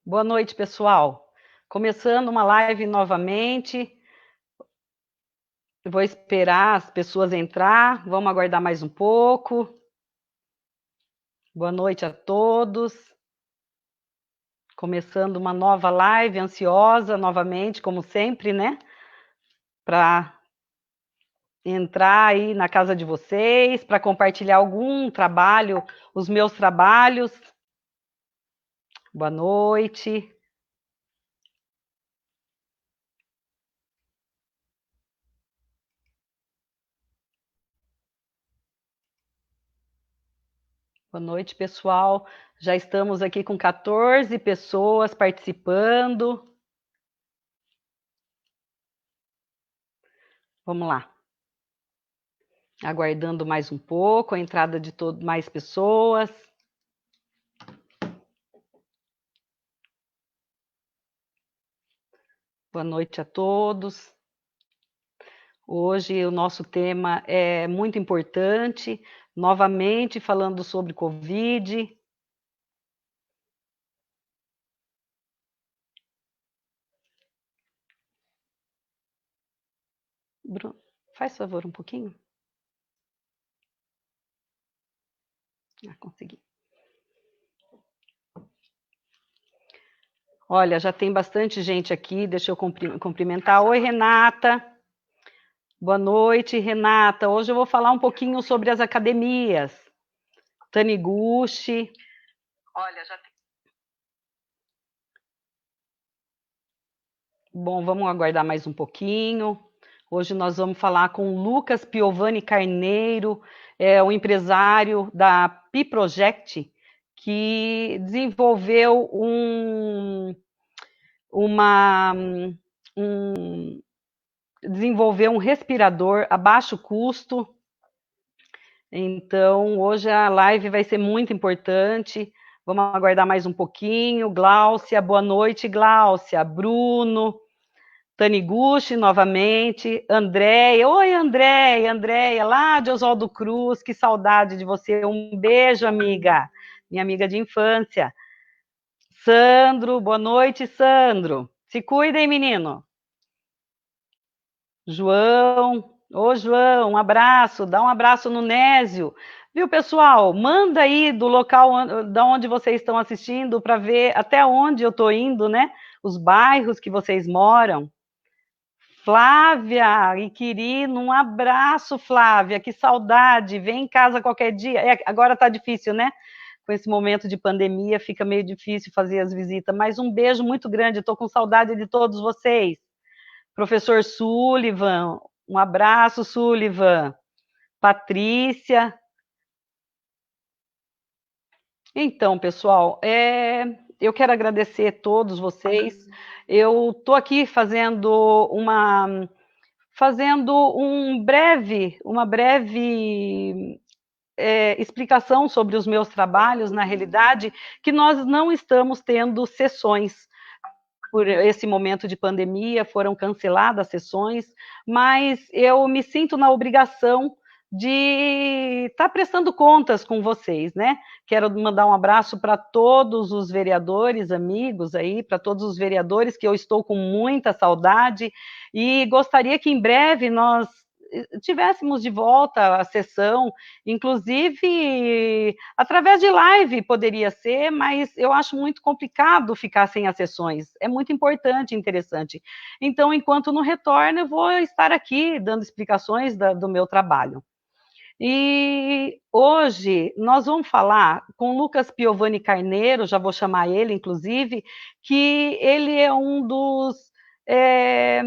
Boa noite, pessoal. Começando uma live novamente. Eu vou esperar as pessoas entrar. Vamos aguardar mais um pouco. Boa noite a todos. Começando uma nova live, ansiosa novamente, como sempre, né? Para entrar aí na casa de vocês, para compartilhar algum trabalho, os meus trabalhos. Boa noite. Boa noite, pessoal. Já estamos aqui com 14 pessoas participando. Vamos lá. Aguardando mais um pouco a entrada de mais pessoas. Boa noite a todos. Hoje o nosso tema é muito importante, novamente falando sobre Covid. Bruno, faz favor um pouquinho. Consegui. Olha, já tem bastante gente aqui, deixa eu cumprimentar. Oi, Renata. Boa noite, Renata. Hoje eu vou falar um pouquinho sobre as academias. Taniguchi. Olha, já tem... Bom, vamos aguardar mais um pouquinho. Hoje nós vamos falar com o Lucas Piovani Carneiro, o empresário da Pi Project, que desenvolveu um respirador a baixo custo. Então, hoje a live vai ser muito importante. Vamos aguardar mais um pouquinho. Gláucia, boa noite, Gláucia. Bruno, Taniguchi, novamente. Andréia, oi, Andréia, lá de Oswaldo Cruz, que saudade de você. Um beijo, amiga, minha amiga de infância. Sandro, boa noite, Sandro. Se cuidem, menino. João, ô João, um abraço, dá um abraço no Nésio. Viu, pessoal? Manda aí do local da onde vocês estão assistindo para ver até onde eu estou indo, né? Os bairros que vocês moram. Flávia e Quirino, um abraço, Flávia, que saudade. Vem em casa qualquer dia. Agora tá difícil, né? Com esse momento de pandemia, fica meio difícil fazer as visitas, mas um beijo muito grande, estou com saudade de todos vocês. Professor Sullivan, um abraço, Sullivan. Patrícia. Então, pessoal, eu quero agradecer a todos vocês. Eu estou aqui fazendo uma breve explicação sobre os meus trabalhos, na realidade, que nós não estamos tendo sessões por esse momento de pandemia, foram canceladas sessões, mas eu me sinto na obrigação de estar prestando contas com vocês, né? Quero mandar um abraço para todos os vereadores, amigos aí, para todos os vereadores, que eu estou com muita saudade, e gostaria que em breve nós tivéssemos de volta a sessão, inclusive através de live poderia ser, mas eu acho muito complicado ficar sem as sessões. É muito importante e interessante. Então, enquanto não retorna, eu vou estar aqui dando explicações do meu trabalho. E hoje nós vamos falar com Lucas Piovani Carneiro, já vou chamar ele, inclusive, que ele é um dos é,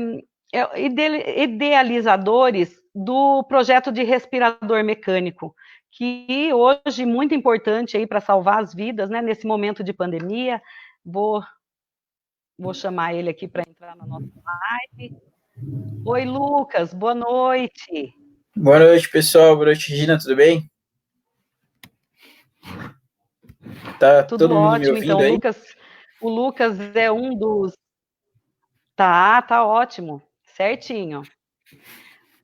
idealizadores do projeto de respirador mecânico, que hoje muito importante aí para salvar as vidas, né, nesse momento de pandemia. Vou chamar ele aqui para entrar na nossa live. Oi, Lucas, boa noite. Boa noite, pessoal. Boa noite, Gina, tudo bem? Tá Tudo todo mundo me ótimo, ouvindo então, aí? o Lucas é um dos... Tá ótimo, certinho.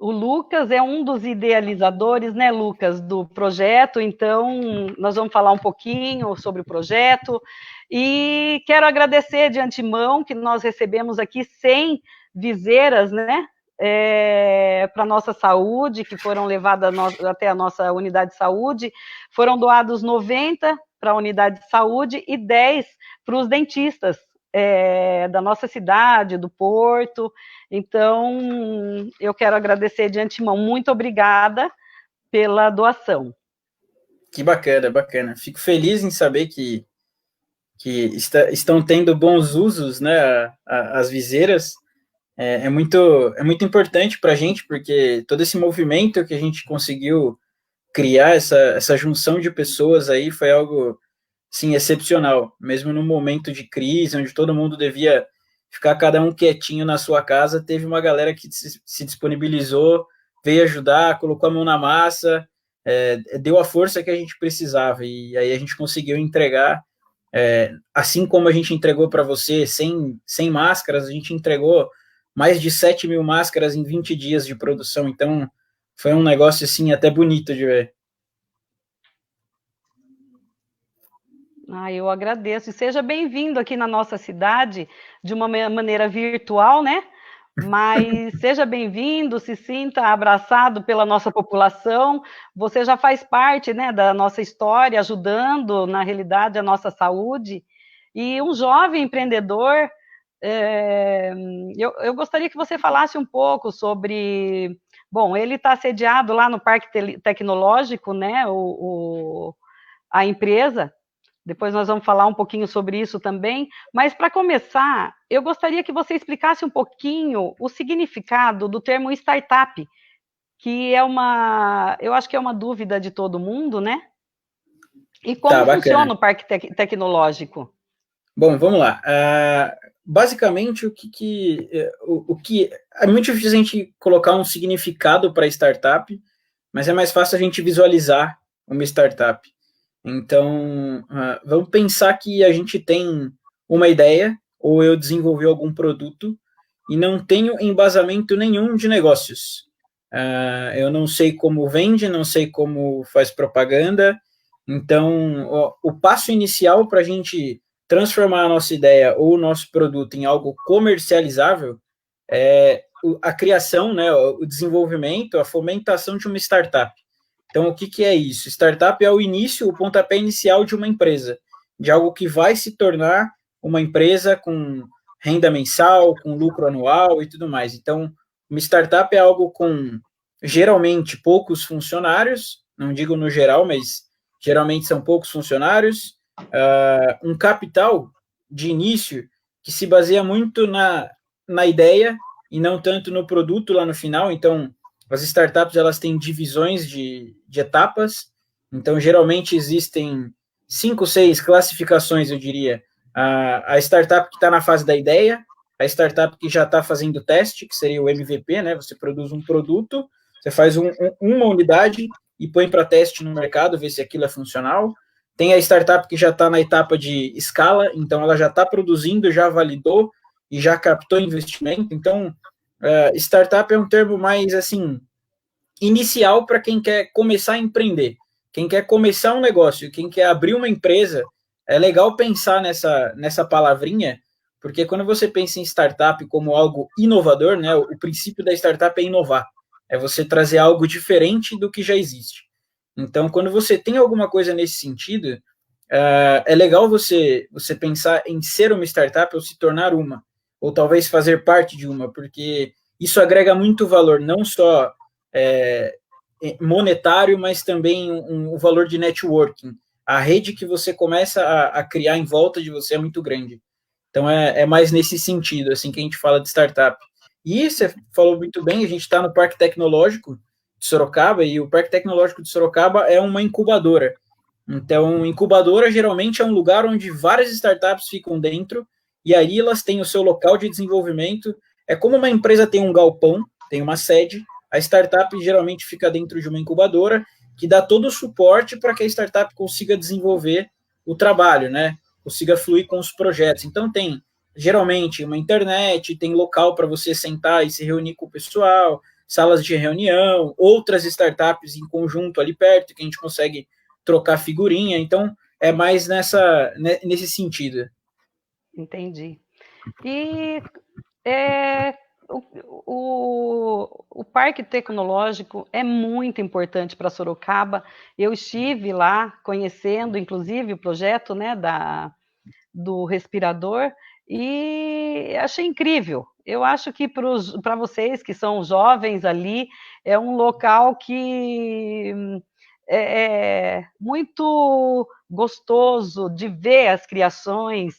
O Lucas é um dos idealizadores, né, Lucas, do projeto, então nós vamos falar um pouquinho sobre o projeto, e quero agradecer de antemão que nós recebemos aqui 100 viseiras, né, para a nossa saúde, que foram levadas até a nossa unidade de saúde, foram doados 90 para a unidade de saúde e 10 para os dentistas, da nossa cidade, do Porto. Então, eu quero agradecer de antemão. Muito obrigada pela doação. Que bacana, bacana. Fico feliz em saber que estão tendo bons usos, né, as viseiras. É muito importante para a gente, porque todo esse movimento que a gente conseguiu criar, essa junção de pessoas aí, foi algo, sim, excepcional. Mesmo no momento de crise, onde todo mundo devia ficar cada um quietinho na sua casa, teve uma galera que se disponibilizou, veio ajudar, colocou a mão na massa, deu a força que a gente precisava, e aí a gente conseguiu entregar, assim como a gente entregou para você 100 máscaras, a gente entregou mais de 7 mil máscaras em 20 dias de produção, então foi um negócio, assim, até bonito de ver. Eu agradeço. E seja bem-vindo aqui na nossa cidade, de uma maneira virtual, né? Mas seja bem-vindo, se sinta abraçado pela nossa população. Você já faz parte, né, da nossa história, ajudando, na realidade, a nossa saúde. E um jovem empreendedor, eu gostaria que você falasse um pouco sobre... Bom, ele está sediado lá no Parque Tecnológico, né, a empresa. Depois nós vamos falar um pouquinho sobre isso também, mas para começar, eu gostaria que você explicasse um pouquinho o significado do termo startup, que eu acho que é uma dúvida de todo mundo, né? E como Tá, bacana. funciona o parque tecnológico? Bom, vamos lá. Basicamente, o que é muito difícil a gente colocar um significado para startup, mas é mais fácil a gente visualizar uma startup. Então, vamos pensar que a gente tem uma ideia, ou eu desenvolvi algum produto, e não tenho embasamento nenhum de negócios. Eu não sei como vende, não sei como faz propaganda. Então, o passo inicial para a gente transformar a nossa ideia ou o nosso produto em algo comercializável é a criação, né, o desenvolvimento, a fomentação de uma startup. Então, o que é isso? Startup é o início, o pontapé inicial de uma empresa, de algo que vai se tornar uma empresa com renda mensal, com lucro anual e tudo mais. Então, uma startup é algo com, geralmente, poucos funcionários, não digo no geral, mas geralmente são poucos funcionários, um capital de início que se baseia muito na ideia e não tanto no produto lá no final. Então, as startups elas têm divisões de etapas, então geralmente existem 5, 6 classificações, eu diria. A startup que está na fase da ideia, a startup que já está fazendo teste, que seria o MVP, né? Você produz um produto, você faz uma unidade e põe para teste no mercado, ver se aquilo é funcional. Tem a startup que já está na etapa de escala, então ela já está produzindo, já validou e já captou investimento. Então, startup é um termo mais, assim, inicial para quem quer começar a empreender, quem quer começar um negócio, quem quer abrir uma empresa. É legal pensar nessa palavrinha, porque quando você pensa em startup como algo inovador, né, o princípio da startup é inovar, é você trazer algo diferente do que já existe. Então, quando você tem alguma coisa nesse sentido, é legal você pensar em ser uma startup ou se tornar uma, ou talvez fazer parte de uma, porque isso agrega muito valor, não só monetário, mas também um valor de networking. A rede que você começa a criar em volta de você é muito grande. Então, é mais nesse sentido, assim, que a gente fala de startup. E você falou muito bem, a gente está no Parque Tecnológico de Sorocaba, e o Parque Tecnológico de Sorocaba é uma incubadora. Então, incubadora geralmente é um lugar onde várias startups ficam dentro, e aí elas têm o seu local de desenvolvimento. É como uma empresa tem um galpão, tem uma sede, a startup geralmente fica dentro de uma incubadora, que dá todo o suporte para que a startup consiga desenvolver o trabalho, né? Consiga fluir com os projetos. Então, tem geralmente uma internet, tem local para você sentar e se reunir com o pessoal, salas de reunião, outras startups em conjunto ali perto, que a gente consegue trocar figurinha, então é mais nesse sentido. Entendi. E o Parque Tecnológico é muito importante para Sorocaba. Eu estive lá conhecendo, inclusive, o projeto, né, do respirador, e achei incrível. Eu acho que para vocês que são jovens ali, é um local que é muito gostoso de ver as criações,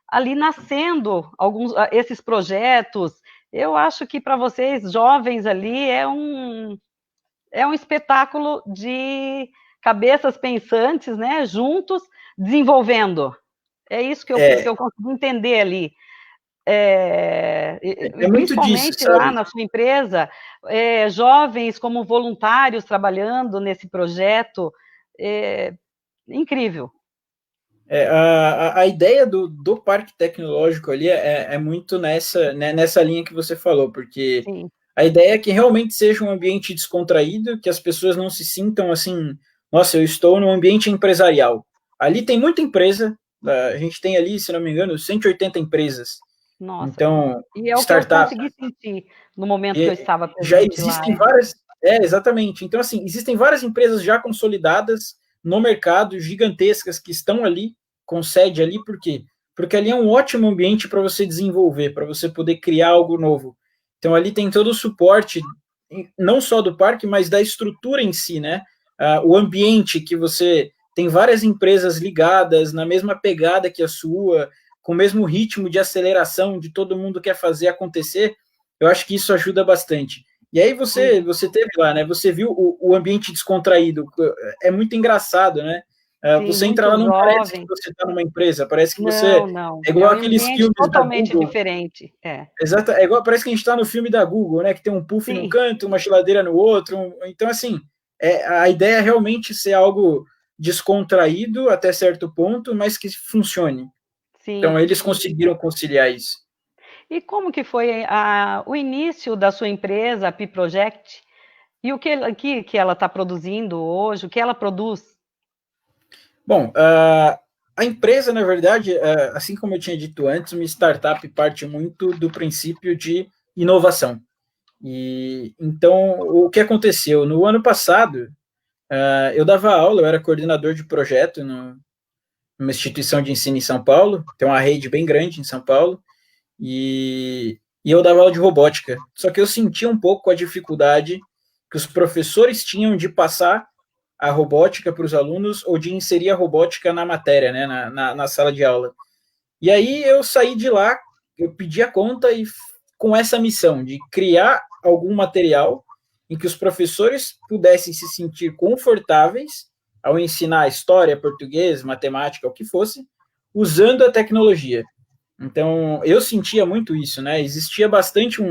ali nascendo esses projetos. Eu acho que para vocês, jovens ali, é um espetáculo de cabeças pensantes, né, juntos, desenvolvendo. É isso que eu consegui entender ali. É muito disso, Principalmente lá sabe? na sua empresa, jovens como voluntários trabalhando nesse projeto, incrível. A ideia do parque tecnológico ali é muito nessa linha que você falou, porque Sim. a ideia é que realmente seja um ambiente descontraído, que as pessoas não se sintam assim, nossa, eu estou num ambiente empresarial. Ali tem muita empresa, a gente tem ali, se não me engano, 180 empresas. Nossa, Então, e é o que eu startup, consegui sentir no momento que eu estava já presente lá. existem várias. Exatamente. Então, assim, existem várias empresas já consolidadas no mercado, gigantescas, que estão ali, com sede ali, por quê? Porque ali é um ótimo ambiente para você desenvolver, para você poder criar algo novo. Então, ali tem todo o suporte, não só do parque, mas da estrutura em si, né? O ambiente que você tem várias empresas ligadas na mesma pegada que a sua, com o mesmo ritmo de aceleração, de todo mundo quer fazer acontecer. Eu acho que isso ajuda bastante. E aí você teve lá, né? Você viu o ambiente descontraído. É muito engraçado, né? Sim, Você entra muito lá, não parece que jovem. você está numa empresa, parece que você Não, não. é É igual um aqueles ambiente filmes da totalmente Google. diferente. Exato, é igual, parece que a gente está no filme da Google, né? Que tem um puff num Sim, canto, uma geladeira no outro. Então, assim, a ideia é realmente ser algo descontraído até certo ponto, mas que funcione. Então, sim. eles conseguiram conciliar isso. E como que foi o início da sua empresa, a Pi Project? E o que ela está produzindo hoje? O que ela produz? Bom, a empresa, na verdade, assim como eu tinha dito antes, uma startup parte muito do princípio de inovação. E então, o que aconteceu? No ano passado, eu dava aula, eu era coordenador de projeto numa instituição de ensino em São Paulo, tem uma rede bem grande em São Paulo, e eu dava aula de robótica. Só que eu sentia um pouco a dificuldade que os professores tinham de passar a robótica para os alunos ou de inserir a robótica na matéria, né, na sala de aula. E aí eu saí de lá, eu pedi a conta e com essa missão de criar algum material em que os professores pudessem se sentir confortáveis ao ensinar história, português, matemática, o que fosse, usando a tecnologia. Então, eu sentia muito isso, né? Existia bastante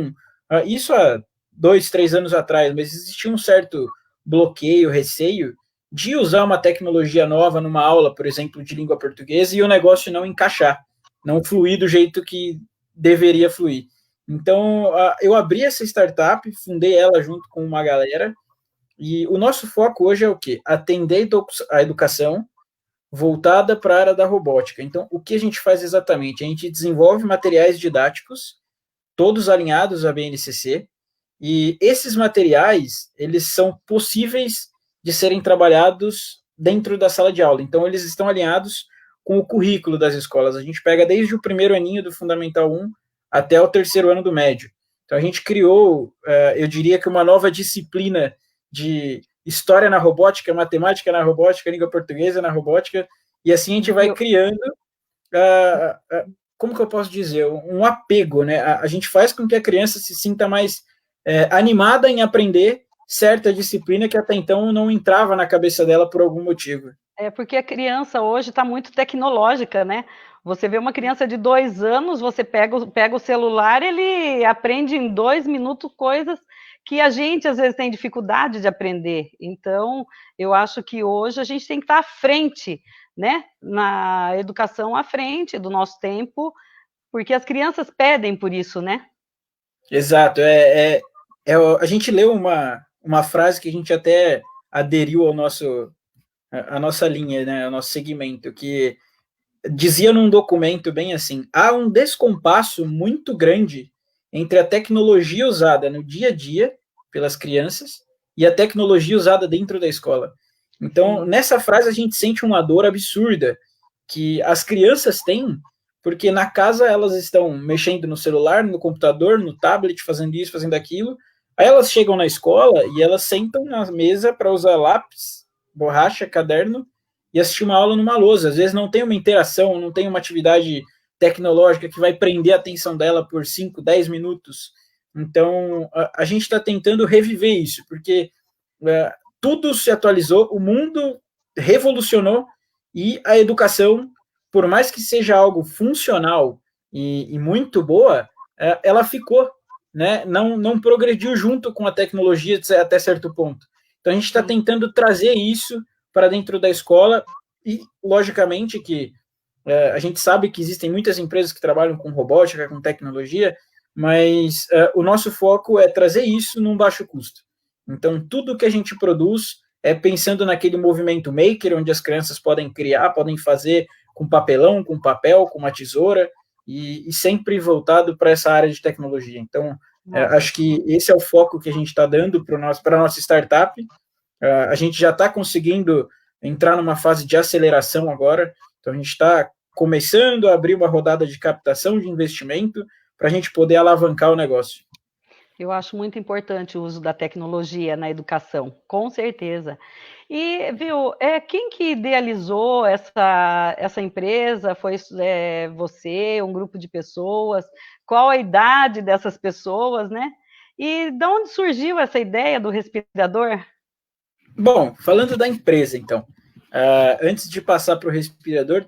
isso há 2, 3 anos atrás, mas existia um certo bloqueio, receio de usar uma tecnologia nova numa aula, por exemplo, de língua portuguesa e o negócio não encaixar, não fluir do jeito que deveria fluir. Então, eu abri essa startup, fundei ela junto com uma galera, e o nosso foco hoje é o quê? Atender a educação voltada para a área da robótica. Então, o que a gente faz exatamente? A gente desenvolve materiais didáticos, todos alinhados à BNCC, e esses materiais, eles são possíveis de serem trabalhados dentro da sala de aula. Então, eles estão alinhados com o currículo das escolas. A gente pega desde o primeiro aninho do Fundamental 1 até o terceiro ano do médio. Então, a gente criou, eu diria que uma nova disciplina de história na robótica, matemática na robótica, língua portuguesa na robótica, e assim a gente vai criando, como que eu posso dizer, um apego, né? A gente faz com que a criança se sinta mais animada em aprender certa disciplina que até então não entrava na cabeça dela por algum motivo. É porque a criança hoje está muito tecnológica, né? Você vê uma criança de 2 anos, você pega o celular, ele aprende em 2 minutos coisas que a gente às vezes tem dificuldade de aprender. Então, eu acho que hoje a gente tem que estar à frente, né? Na educação à frente do nosso tempo, porque as crianças pedem por isso, né? Exato. A gente leu uma frase que a gente até aderiu à nossa linha, né, ao nosso segmento, que dizia num documento bem assim: há um descompasso muito grande entre a tecnologia usada no dia a dia pelas crianças e a tecnologia usada dentro da escola. Então, Sim. nessa frase, a gente sente uma dor absurda que as crianças têm, porque na casa elas estão mexendo no celular, no computador, no tablet, fazendo isso, fazendo aquilo. Aí elas chegam na escola e elas sentam na mesa para usar lápis, borracha, caderno e assistir uma aula numa lousa. Às vezes não tem uma interação, não tem uma atividade tecnológica que vai prender a atenção dela por 5, 10 minutos. Então, a gente está tentando reviver isso, porque tudo se atualizou, o mundo revolucionou e a educação, por mais que seja algo funcional e muito boa, ela ficou, né? Não progrediu junto com a tecnologia até certo ponto. Então, a gente está Sim. tentando trazer isso para dentro da escola e, logicamente, que a gente sabe que existem muitas empresas que trabalham com robótica, com tecnologia, mas o nosso foco é trazer isso num baixo custo. Então, tudo que a gente produz é pensando naquele movimento maker, onde as crianças podem criar, podem fazer com papelão, com papel, com uma tesoura, e sempre voltado para essa área de tecnologia. Então, Nossa, acho que esse é o foco que a gente está dando para a nossa startup. A gente já está conseguindo entrar numa fase de aceleração agora, então a gente está começando a abrir uma rodada de captação de investimento para a gente poder alavancar o negócio. eu acho muito importante o uso da tecnologia na educação, com certeza. E, viu, quem que idealizou essa empresa? Foi você, um grupo de pessoas? Qual a idade dessas pessoas, né? E de onde surgiu essa ideia do respirador? Bom, falando da empresa, então, antes de passar para o respirador,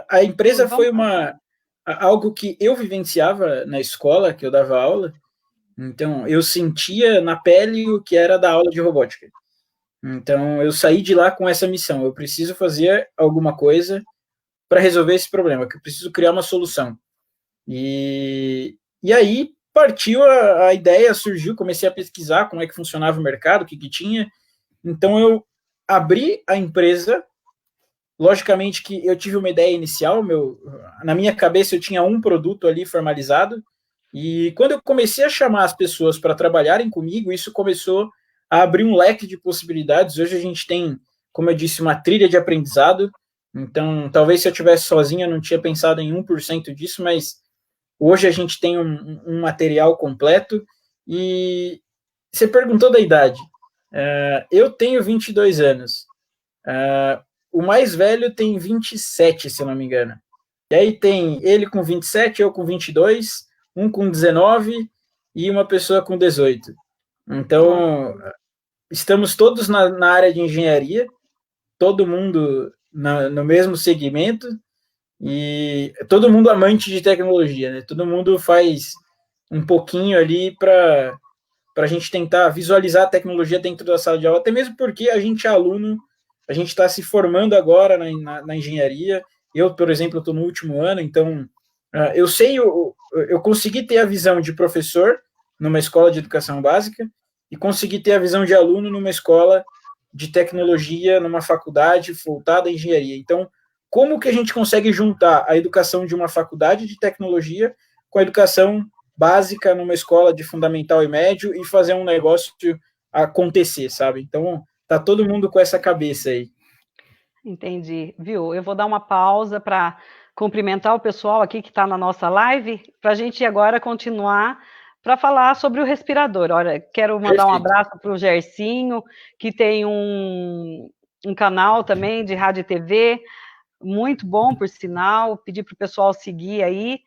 a empresa foi Vamos lá. algo que eu vivenciava na escola, que eu dava aula, então eu sentia na pele o que era da aula de robótica. Então eu saí de lá com essa missão, eu preciso fazer alguma coisa para resolver esse problema, que eu preciso criar uma solução. E aí partiu a ideia, surgiu, comecei a pesquisar como é que funcionava o mercado, o que tinha. Então eu abri a empresa. Logicamente que eu tive uma ideia inicial, na minha cabeça eu tinha um produto ali formalizado, e quando eu comecei a chamar as pessoas para trabalharem comigo, isso começou a abrir um leque de possibilidades. Hoje a gente tem, como eu disse, uma trilha de aprendizado. Então, talvez se eu tivesse sozinho, eu não tinha pensado em 1% disso, mas hoje a gente tem um material completo. E você perguntou da idade. Eu tenho 22 anos. O mais velho tem 27, se eu não me engano. E aí tem ele com 27, eu com 22, um com 19 e uma pessoa com 18. Nossa, Então, estamos todos na área de engenharia, todo mundo no mesmo segmento e todo mundo amante de tecnologia, né? Todo mundo faz um pouquinho ali para a gente tentar visualizar a tecnologia dentro da sala de aula, até mesmo porque a gente é aluno, a gente está se formando agora na engenharia. Eu, por exemplo, estou no último ano, então eu sei, eu consegui ter a visão de professor numa escola de educação básica e consegui ter a visão de aluno numa escola de tecnologia, numa faculdade voltada à engenharia. Então, como que a gente consegue juntar a educação de uma faculdade de tecnologia com a educação básica numa escola de fundamental e médio e fazer um negócio acontecer, sabe? Então, tá todo mundo com essa cabeça aí. entendi. Viu? Eu vou dar uma pausa para cumprimentar o pessoal aqui que está na nossa live, para a gente agora continuar para falar sobre o respirador. Olha, quero mandar um Perfeito. abraço para o Gercinho, que tem um canal também de rádio e TV, muito bom, por sinal. Pedir para o pessoal seguir aí.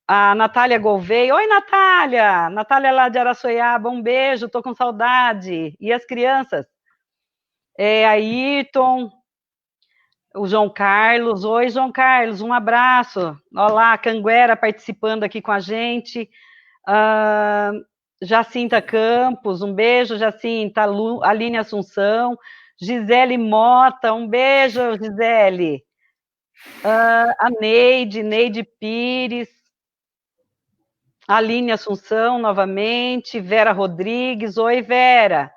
A Natália Gouveia. Oi, Natália! Natália lá de Araçoiaba, um beijo, tô com saudade. E as crianças? Ayrton, o João Carlos. Oi, João Carlos, um abraço. Olá, a Canguera participando aqui com a gente. Ah, Jacinta Campos, um beijo, Jacinta. Aline Assunção. Gisele Mota, um beijo, Gisele. A Neide Pires. Aline Assunção, novamente. Vera Rodrigues. Oi, Vera.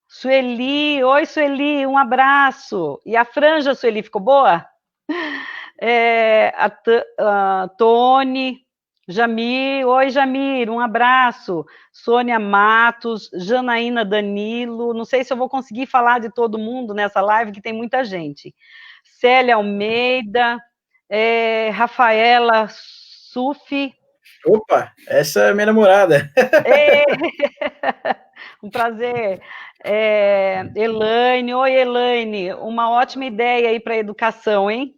Sueli. Oi, Sueli. Um abraço. E a franja, Sueli, ficou boa? A Tony. Jamir. Oi, Jamir. Um abraço. Sônia Matos. Janaína Danilo. Não sei se eu vou conseguir falar de todo mundo nessa live, que tem muita gente. Célia Almeida. Rafaela Sufi. Opa, essa é minha namorada. Um prazer. Elaine, oi Elaine, uma ótima ideia aí para a educação, hein?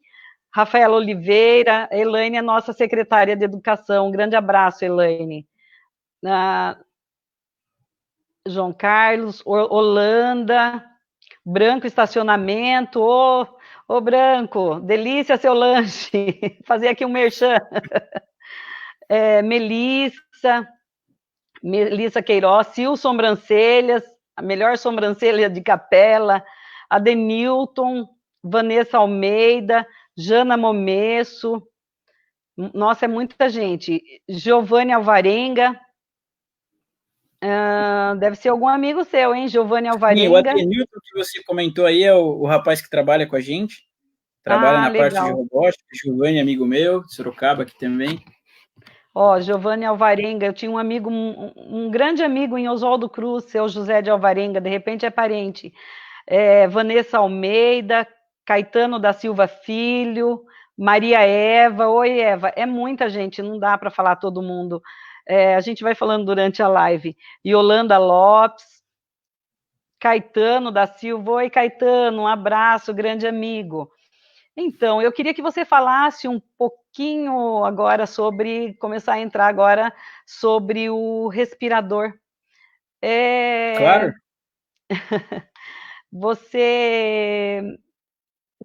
Rafaela Oliveira, Elaine é nossa secretária de educação, um grande abraço, Elaine. João Carlos, Holanda, Branco Estacionamento, ô Branco, delícia seu lanche, fazer aqui um merchan. Melissa Queiroz, Sil Sobrancelhas, a melhor sobrancelha de Capela, Adenilton, Vanessa Almeida, Jana Momesso, nossa, é muita gente. Giovanni Alvarenga, deve ser algum amigo seu, hein, Giovanni Alvarenga. O Adenilton que você comentou aí é o rapaz que trabalha com a gente, trabalha na legal. parte de robótica. Giovanni, amigo meu, Sorocaba aqui também. Giovanni Alvarenga, eu tinha um amigo, um grande amigo em Oswaldo Cruz, seu José de Alvarenga, de repente é parente. Vanessa Almeida, Caetano da Silva Filho, Maria Eva, oi Eva, é muita gente, não dá para falar todo mundo. A gente vai falando durante a live. Yolanda Lopes, Caetano da Silva, oi Caetano, um abraço, grande amigo. Então, eu queria que você falasse um pouquinho agora sobre, começar a entrar agora sobre o respirador. Claro.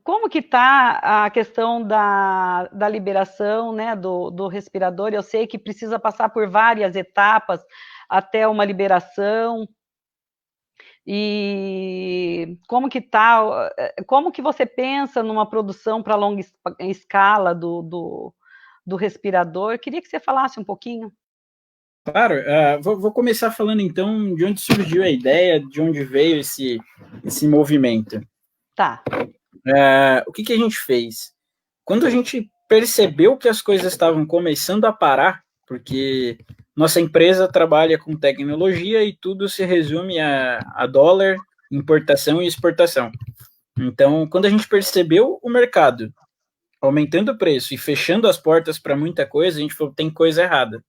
Como que está a questão da liberação, né, do respirador? Eu sei que precisa passar por várias etapas até uma liberação. E como que você pensa numa produção para longa escala do respirador? Queria que você falasse um pouquinho. Claro, vou começar falando então de onde surgiu a ideia, de onde veio esse movimento. Tá. O que a gente fez? Quando a gente percebeu que as coisas estavam começando a parar, porque nossa empresa trabalha com tecnologia e tudo se resume a dólar, importação e exportação. Então, quando a gente percebeu o mercado aumentando o preço e fechando as portas para muita coisa, a gente falou, tem coisa errada.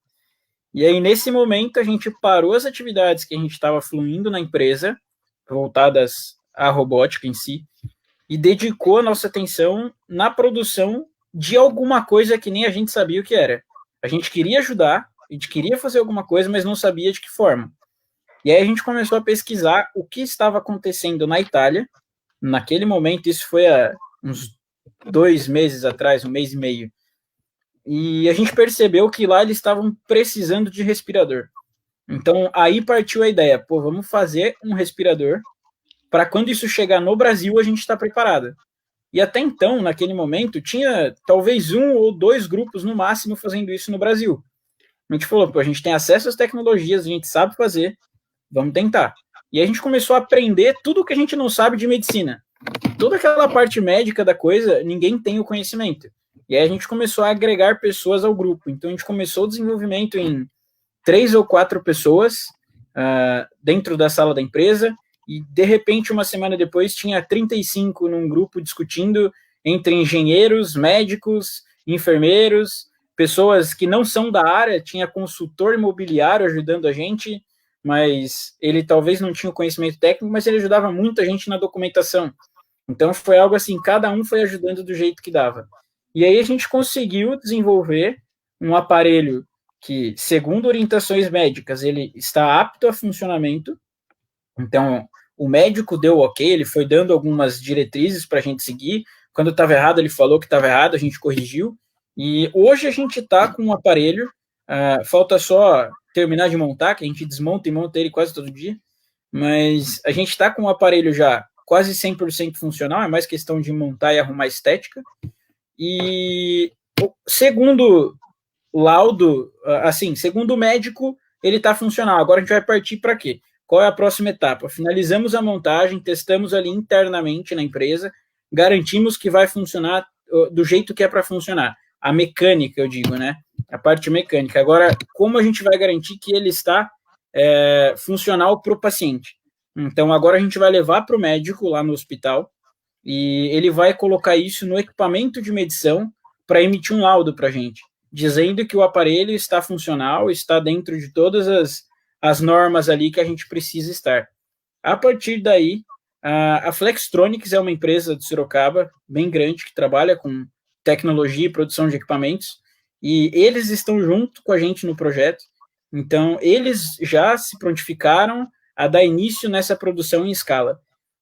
E aí, nesse momento, a gente parou as atividades que a gente estava fluindo na empresa, voltadas à robótica em si, e dedicou a nossa atenção na produção de alguma coisa que nem a gente sabia o que era. A gente queria ajudar, a gente queria fazer alguma coisa, mas não sabia de que forma. E aí a gente começou a pesquisar o que estava acontecendo na Itália. Naquele momento, isso foi há uns 2 meses atrás, 1 mês e meio. E a gente percebeu que lá eles estavam precisando de respirador. Então, aí partiu a ideia, vamos fazer um respirador para quando isso chegar no Brasil, a gente está preparado. E até então, naquele momento, tinha talvez 1 ou 2 grupos no máximo fazendo isso no Brasil. A gente falou, a gente tem acesso às tecnologias, a gente sabe fazer, vamos tentar. E aí a gente começou a aprender tudo o que a gente não sabe de medicina. Toda aquela parte médica da coisa, ninguém tem o conhecimento. E aí a gente começou a agregar pessoas ao grupo. Então a gente começou o desenvolvimento em 3 ou 4 pessoas dentro da sala da empresa, e de repente, uma semana depois, tinha 35 num grupo discutindo entre engenheiros, médicos, enfermeiros, pessoas que não são da área, tinha consultor imobiliário ajudando a gente, mas ele talvez não tinha o conhecimento técnico, mas ele ajudava muito a gente na documentação. Então foi algo assim, cada um foi ajudando do jeito que dava. E aí a gente conseguiu desenvolver um aparelho que, segundo orientações médicas, ele está apto a funcionamento. Então, o médico deu ok, ele foi dando algumas diretrizes para a gente seguir. Quando estava errado, ele falou que estava errado, a gente corrigiu. E hoje a gente está com um aparelho, falta só terminar de montar, que a gente desmonta e monta ele quase todo dia, mas a gente está com um aparelho já quase 100% funcional, é mais questão de montar e arrumar estética. E segundo laudo, assim, segundo o médico, ele está funcional. Agora a gente vai partir para quê? Qual é a próxima etapa? Finalizamos a montagem, testamos ali internamente na empresa, garantimos que vai funcionar do jeito que é para funcionar. A mecânica, eu digo, né? A parte mecânica. Agora, como a gente vai garantir que ele está funcional para o paciente? Então, agora a gente vai levar para o médico lá no hospital e ele vai colocar isso no equipamento de medição para emitir um laudo para a gente, dizendo que o aparelho está funcional, está dentro de todas as normas ali que a gente precisa estar. A partir daí, a Flextronics é uma empresa de Sorocaba, bem grande, que trabalha com tecnologia e produção de equipamentos, e eles estão junto com a gente no projeto, então eles já se prontificaram a dar início nessa produção em escala.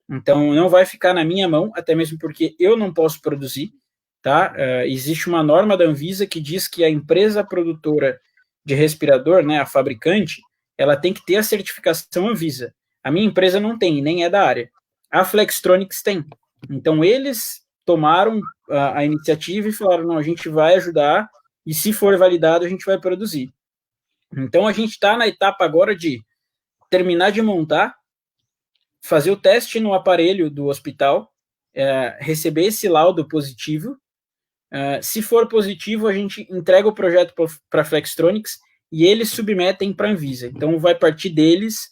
Então, não vai ficar na minha mão, até mesmo porque eu não posso produzir, tá? Existe uma norma da Anvisa que diz que a empresa produtora de respirador, né, a fabricante, ela tem que ter a certificação Anvisa. A minha empresa não tem, nem é da área. A Flextronics tem. Então, eles tomaram a iniciativa e falaram, não, a gente vai ajudar e se for validado, a gente vai produzir. Então, a gente está na etapa agora de terminar de montar, fazer o teste no aparelho do hospital, receber esse laudo positivo. Se for positivo, a gente entrega o projeto para a Flextronics e eles submetem para a Anvisa. Então, vai partir deles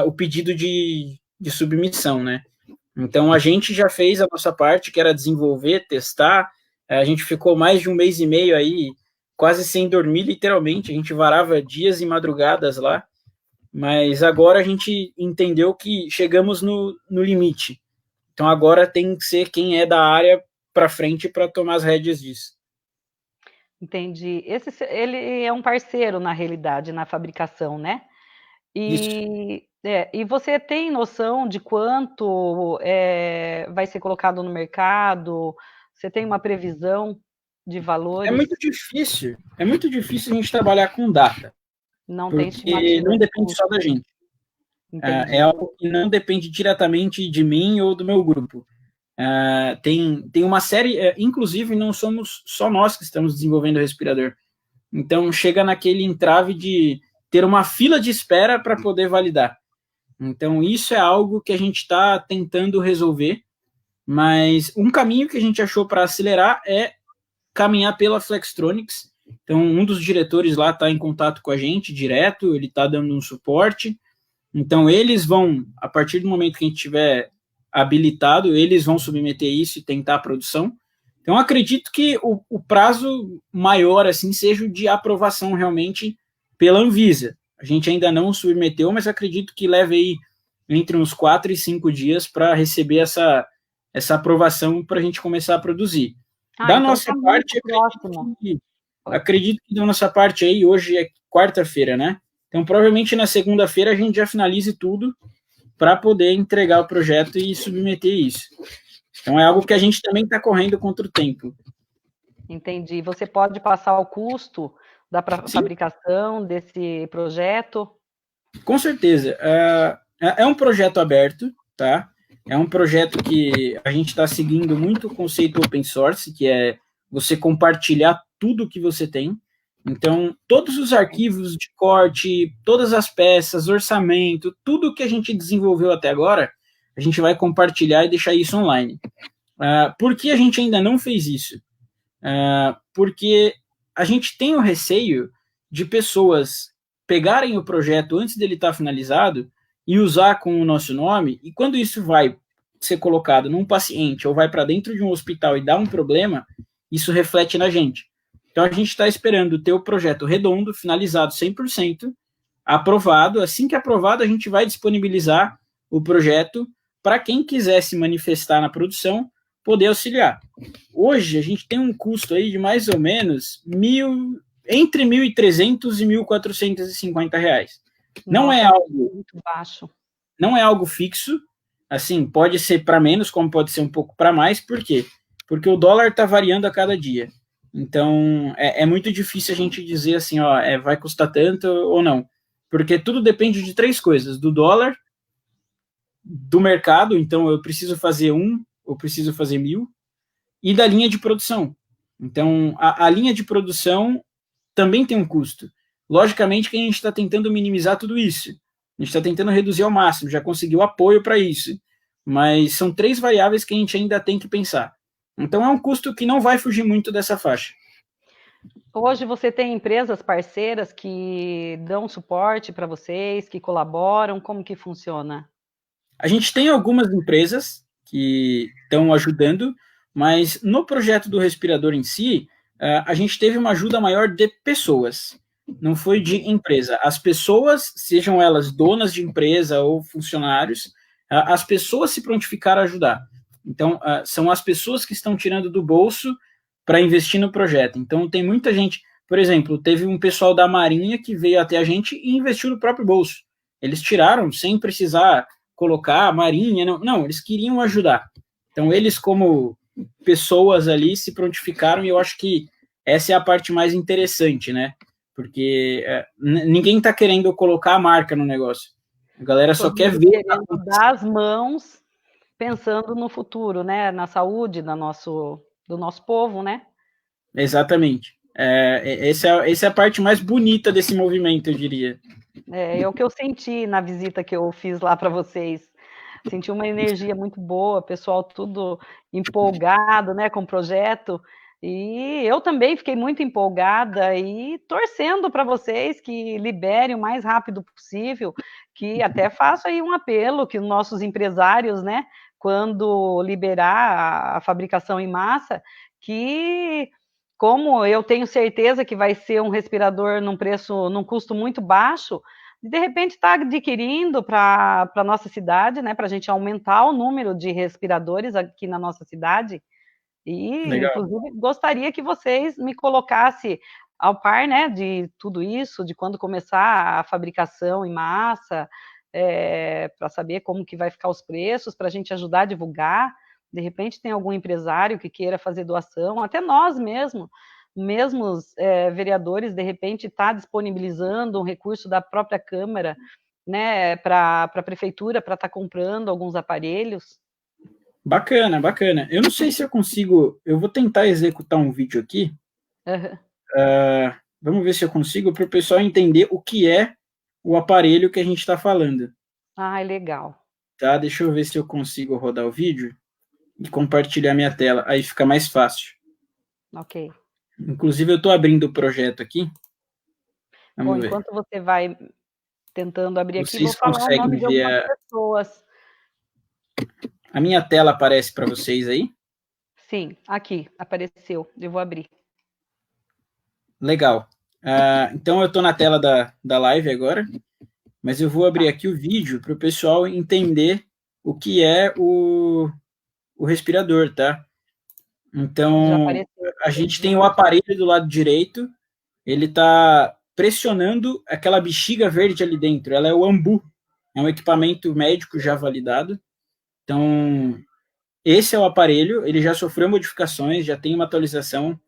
o pedido de submissão, né? Então, a gente já fez a nossa parte, que era desenvolver, testar. A gente ficou mais de 1 mês e meio aí, quase sem dormir, literalmente. A gente varava dias e madrugadas lá. Mas agora a gente entendeu que chegamos no limite. Então, agora tem que ser quem é da área para frente para tomar as rédeas disso. Entendi. Ele é um parceiro, na realidade, na fabricação, né? E você tem noção de quanto vai ser colocado no mercado? Você tem uma previsão de valores? É muito difícil a gente trabalhar com data. Não tem porque não depende só da gente. É algo que não depende diretamente de mim ou do meu grupo. Tem uma série, inclusive não somos só nós que estamos desenvolvendo o respirador. Então chega naquele entrave de ter uma fila de espera para poder validar. Então isso é algo que a gente está tentando resolver, mas um caminho que a gente achou para acelerar é caminhar pela Flextronics. Então um dos diretores lá está em contato com a gente direto, ele está dando um suporte. Então eles vão, a partir do momento que a gente tiver habilitado, eles vão submeter isso e tentar a produção. Então, acredito que o prazo maior, assim, seja o de aprovação realmente pela Anvisa. A gente ainda não submeteu, mas acredito que leve aí entre uns 4 e 5 dias para receber essa aprovação para a gente começar a produzir. Da então nossa parte, acredito que da nossa parte aí, hoje é quarta-feira, né? Então, provavelmente na segunda-feira a gente já finalize tudo para poder entregar o projeto e submeter isso. Então, é algo que a gente também está correndo contra o tempo. Entendi. Você pode passar o custo da fabricação desse projeto? Com certeza. É um projeto aberto, tá? É um projeto que a gente está seguindo muito o conceito open source, que é você compartilhar tudo que você tem. Então, todos os arquivos de corte, todas as peças, orçamento, tudo que a gente desenvolveu até agora, a gente vai compartilhar e deixar isso online. Por que a gente ainda não fez isso? Porque a gente tem o receio de pessoas pegarem o projeto antes dele estar finalizado e usar com o nosso nome, e quando isso vai ser colocado num paciente ou vai para dentro de um hospital e dá um problema, isso reflete na gente. Então, a gente está esperando ter o projeto redondo, finalizado 100%, aprovado. Assim que aprovado, a gente vai disponibilizar o projeto para quem quiser se manifestar na produção, poder auxiliar. Hoje, a gente tem um custo aí de mais ou menos entre R$ 1.300 e R$ 1.450. Não é algo muito baixo. Não é algo fixo. Assim, pode ser para menos, como pode ser um pouco para mais. Por quê? Porque o dólar está variando a cada dia. Então, é muito difícil a gente dizer assim, ó, vai custar tanto ou não. Porque tudo depende de 3 coisas: do dólar, do mercado, então eu preciso fazer 1, eu preciso fazer 1.000, e da linha de produção. Então, a linha de produção também tem um custo. Logicamente que a gente está tentando minimizar tudo isso. A gente está tentando reduzir ao máximo, já conseguiu apoio para isso. Mas são 3 variáveis que a gente ainda tem que pensar. Então é um custo que não vai fugir muito dessa faixa. Hoje você tem empresas parceiras que dão suporte para vocês, que colaboram, como que funciona? A gente tem algumas empresas que estão ajudando, mas no projeto do respirador em si, a gente teve uma ajuda maior de pessoas, não foi de empresa. As pessoas, sejam elas donas de empresa ou funcionários, as pessoas se prontificaram a ajudar. Então, são as pessoas que estão tirando do bolso para investir no projeto. Então, tem muita gente, por exemplo, teve um pessoal da Marinha que veio até a gente e investiu no próprio bolso. Eles tiraram sem precisar colocar a Marinha, não, eles queriam ajudar. Então, eles, como pessoas ali, se prontificaram e eu acho que essa é a parte mais interessante, né? Porque ninguém está querendo colocar a marca no negócio. A galera só quer ver. Querendo dar as mãos, pensando no futuro, né? Na saúde do nosso povo, né? Exatamente. Essa é a parte mais bonita desse movimento, eu diria. É o que eu senti na visita que eu fiz lá para vocês. Senti uma energia muito boa, pessoal tudo empolgado, né, com o projeto. E eu também fiquei muito empolgada e torcendo para vocês que liberem o mais rápido possível, que até faço aí um apelo que os nossos empresários, né, quando liberar a fabricação em massa, que como eu tenho certeza que vai ser um respirador num custo muito baixo, de repente está adquirindo para a nossa cidade, né, para a gente aumentar o número de respiradores aqui na nossa cidade. E, Legal. inclusive, gostaria que vocês me colocassem ao par, né, de tudo isso, de quando começar a fabricação em massa, para saber como que vai ficar os preços, para a gente ajudar a divulgar. De repente tem algum empresário que queira fazer doação, até nós mesmos vereadores, de repente, está disponibilizando um recurso da própria Câmara, né, para a Prefeitura, para estar comprando alguns aparelhos. Bacana, bacana. Eu não sei se eu consigo. Eu vou tentar executar um vídeo aqui. Uhum. Vamos ver se eu consigo para o pessoal entender o que é o aparelho que a gente está falando. Ah, legal. Tá, deixa eu ver se eu consigo rodar o vídeo e compartilhar minha tela. Aí fica mais fácil. Ok. Inclusive, eu estou abrindo o projeto aqui. Vamos Bom, ver. enquanto você vai tentando abrir aqui, vou Vocês falar o nome conseguem de ver algumas pessoas. a minha tela aparece para vocês aí? Sim, aqui, apareceu. Eu vou abrir. Legal. Então, eu estou na tela da live agora, mas eu vou abrir aqui o vídeo para o pessoal entender o que é o respirador, tá? Então, a gente tem o aparelho do lado direito, ele está pressionando aquela bexiga verde ali dentro, ela é o AMBU, é um equipamento médico já validado. Então, esse é o aparelho, ele já sofreu modificações, já tem uma atualização,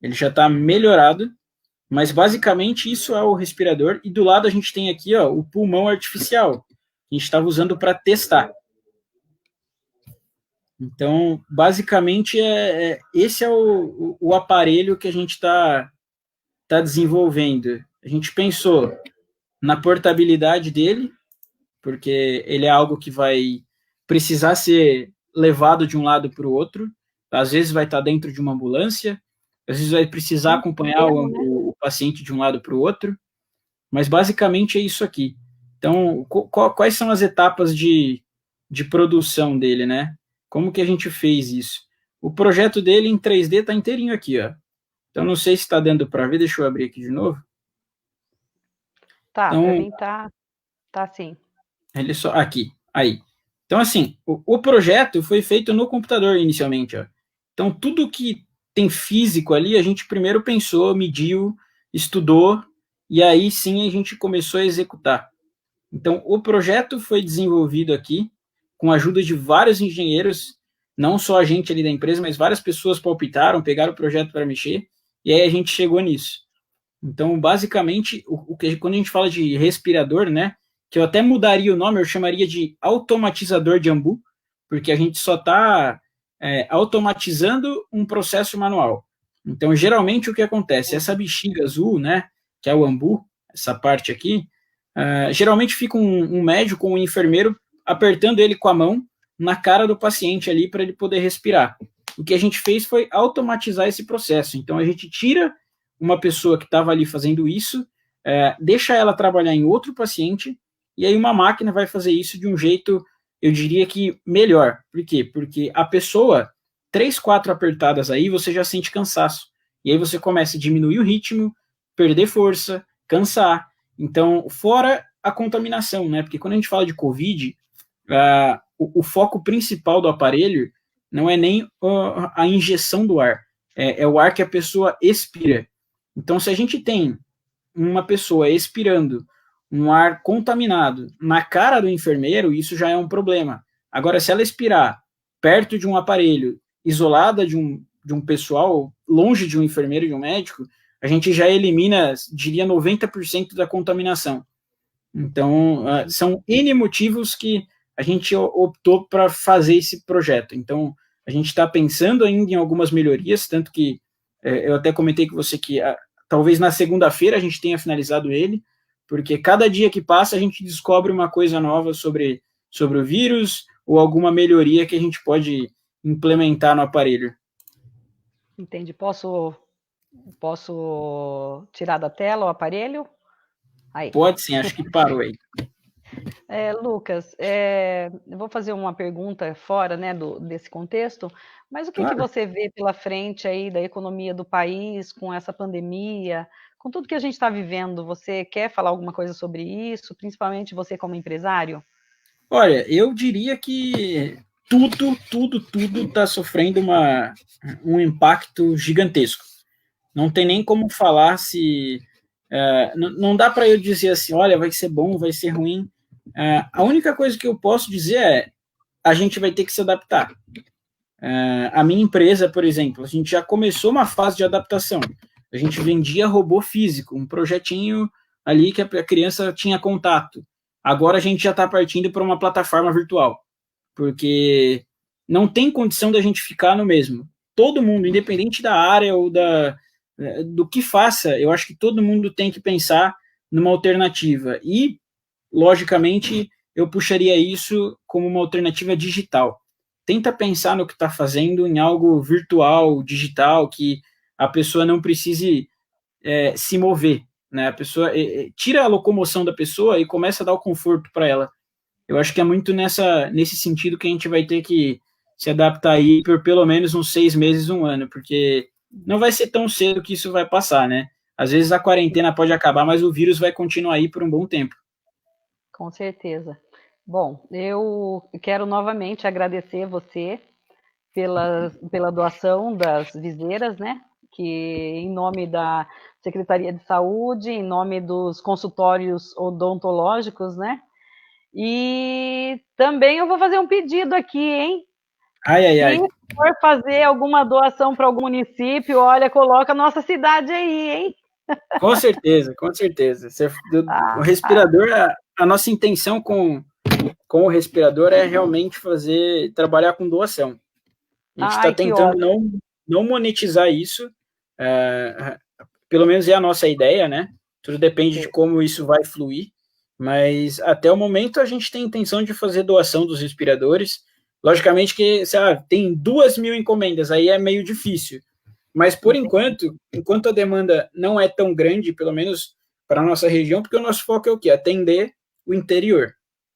ele já está melhorado, mas basicamente isso é o respirador, e do lado a gente tem aqui ó, o pulmão artificial, que a gente estava usando para testar. Então, basicamente, esse é o aparelho que a gente está desenvolvendo. A gente pensou na portabilidade dele, porque ele é algo que vai precisar ser levado de um lado para o outro. Às vezes vai estar dentro de uma ambulância, às vezes vai precisar acompanhar o paciente de um lado para o outro, mas basicamente é isso aqui. Então, quais são as etapas de produção dele, né? Como que a gente fez isso? O projeto dele em 3D está inteirinho aqui, ó. Então, não sei se está dando para ver, deixa eu abrir aqui de novo. Tá, então, para mim tá sim. Ele só, aqui, aí. Então, assim, o projeto foi feito no computador inicialmente, ó. Então, tudo que tem físico ali, a gente primeiro pensou, mediu, estudou, e aí sim a gente começou a executar. Então, o projeto foi desenvolvido aqui, com a ajuda de vários engenheiros, não só a gente ali da empresa, mas várias pessoas palpitaram, pegaram o projeto para mexer, e aí a gente chegou nisso. Então, basicamente, quando a gente fala de respirador, né, que eu até mudaria o nome, eu chamaria de automatizador de AMBU, porque a gente só está automatizando um processo manual. Então, geralmente, o que acontece? Essa bexiga azul, né, que é o ambu, essa parte aqui, geralmente fica um médico ou um enfermeiro apertando ele com a mão na cara do paciente ali para ele poder respirar. O que a gente fez foi automatizar esse processo. Então, a gente tira uma pessoa que estava ali fazendo isso, deixa ela trabalhar em outro paciente, e aí uma máquina vai fazer isso de um jeito, eu diria que melhor. Por quê? Porque a pessoa, 3, 4 apertadas aí, você já sente cansaço. E aí você começa a diminuir o ritmo, perder força, cansar. Então, fora a contaminação, né? Porque quando a gente fala de Covid, o foco principal do aparelho não é nem a injeção do ar, é o ar que a pessoa expira. Então, se a gente tem uma pessoa expirando um ar contaminado na cara do enfermeiro, isso já é um problema. Agora, se ela expirar perto de um aparelho, isolada de um pessoal, longe de um enfermeiro e de um médico, a gente já elimina, diria, 90% da contaminação. Então, são N motivos que a gente optou para fazer esse projeto. Então, a gente está pensando ainda em algumas melhorias, tanto que eu até comentei com você que talvez na segunda-feira a gente tenha finalizado ele, porque cada dia que passa a gente descobre uma coisa nova sobre o vírus ou alguma melhoria que a gente pode implementar no aparelho. Entendi. Posso tirar da tela o aparelho? Aí. Pode sim, acho que parou aí. Lucas, eu vou fazer uma pergunta fora, né, desse contexto, mas o que Claro. você vê pela frente aí da economia do país com essa pandemia, com tudo que a gente está vivendo? Você quer falar alguma coisa sobre isso, principalmente você como empresário? Olha, eu diria que tudo está sofrendo um impacto gigantesco. Não tem nem como falar se. Não dá para eu dizer assim, olha, vai ser bom, vai ser ruim. A única coisa que eu posso dizer é a gente vai ter que se adaptar. A minha empresa, por exemplo, a gente já começou uma fase de adaptação. A gente vendia robô físico, um projetinho ali que a criança tinha contato. Agora a gente já está partindo para uma plataforma virtual, porque não tem condição da gente ficar no mesmo. Todo mundo, independente da área ou do que faça, eu acho que todo mundo tem que pensar numa alternativa. E, logicamente, eu puxaria isso como uma alternativa digital. Tenta pensar no que está fazendo em algo virtual, digital, que a pessoa não precise se mover. Né? A pessoa tira a locomoção da pessoa e começa a dar o conforto para ela. Eu acho que é muito nesse sentido que a gente vai ter que se adaptar aí por pelo menos uns 6 meses, um ano, porque não vai ser tão cedo que isso vai passar, né? Às vezes a quarentena pode acabar, mas o vírus vai continuar aí por um bom tempo. Com certeza. Bom, eu quero novamente agradecer você pela doação das viseiras, né? Que em nome da Secretaria de Saúde, em nome dos consultórios odontológicos, né? E também eu vou fazer um pedido aqui, hein? Ai, ai, Se ai. for fazer alguma doação para algum município, olha, coloca a nossa cidade aí, hein? Com certeza, com certeza. O Ah, respirador, a nossa intenção com o respirador é realmente trabalhar com doação. A gente está ai, que tentando ótimo. não monetizar isso, é, pelo menos é a nossa ideia, né? Tudo depende de como isso vai fluir, mas até o momento a gente tem intenção de fazer doação dos respiradores. Logicamente que, tem 2.000 encomendas, aí é meio difícil. Mas por enquanto a demanda não é tão grande, pelo menos para a nossa região, porque o nosso foco é o quê? Atender o interior,